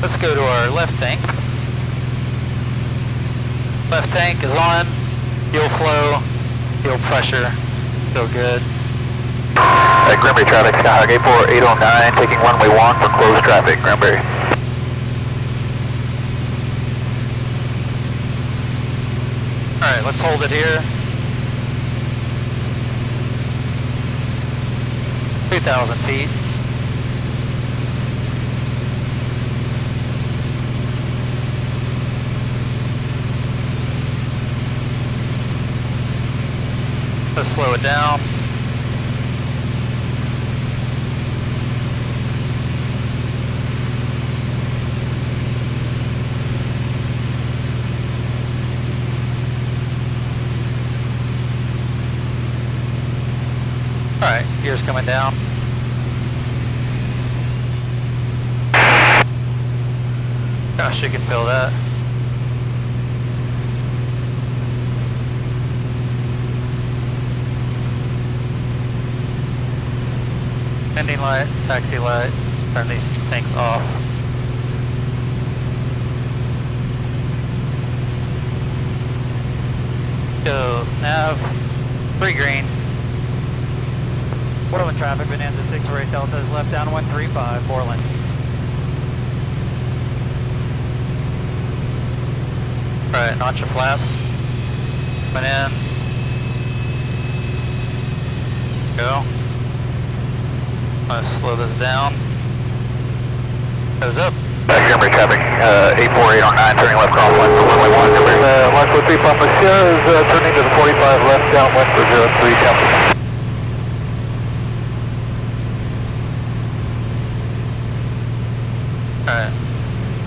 Let's go to our left tank. Left tank is on. Fuel flow, fuel pressure, feel good. Granbury traffic, Skyhawk 84809, taking runway 1 for closed traffic, Granbury. Alright, let's hold it here. 2,000 feet. Let's slow it down. Alright, gears coming down. Gosh, you can feel that. Ending light, taxi light, turn these tanks off. Go, nav, 3 green. Bourland traffic, Bonanza 648 Delta is left down 135, Bourland. Alright, notch your flaps. Coming in. Go. I'm gonna slow this down. Goes up. Granbury traffic, 84809, turning left crosswind for runway 1, Granbury. 143 Papa Sierra is turning to the 45 left downwind for 03 Temple. Alright,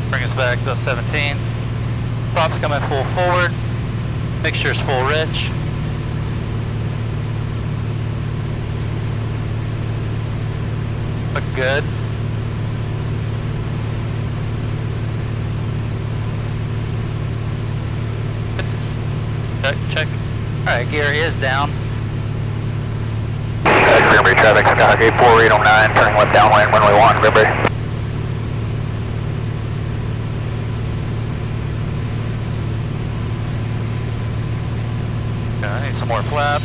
bring us back to 17. Props coming full forward. Mixture's full rich. Look good. Check. Alright, gear is down. Granbury traffic, Skyhawk 84809, turning left downwind, runway 1, Granbury. I need some more flap.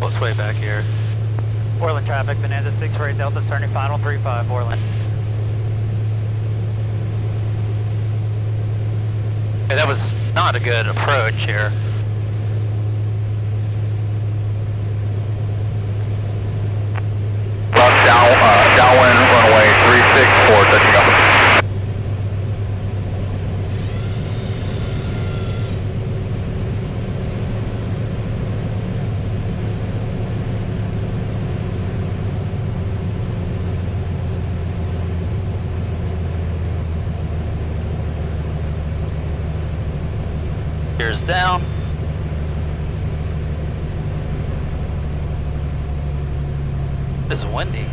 Let's way back here. Bourland traffic, Bonanza 648 Delta turning final 35, Bourland. Hey, that was not a good approach here. Downwind runway 364, touching up. Gears down. It's windy.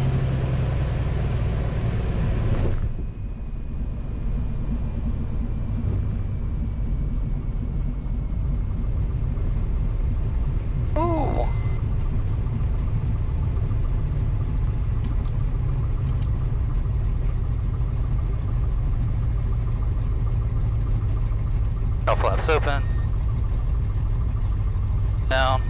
Ooh. All flaps open. Down.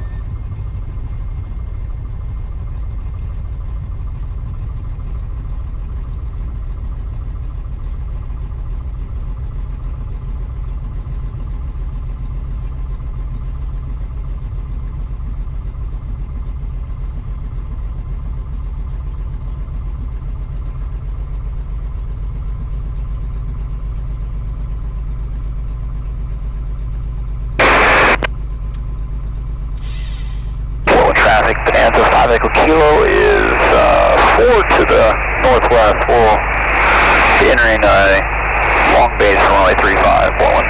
Traffic, Bonanza 5 Echo Kilo is 4 to the northwest. We'll be entering long base runway 35, Bourland.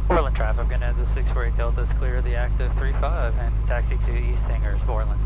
Bourland traffic, Bonanza 648 Delta is clear of the active 35 and taxi to East Hangars, Bourland.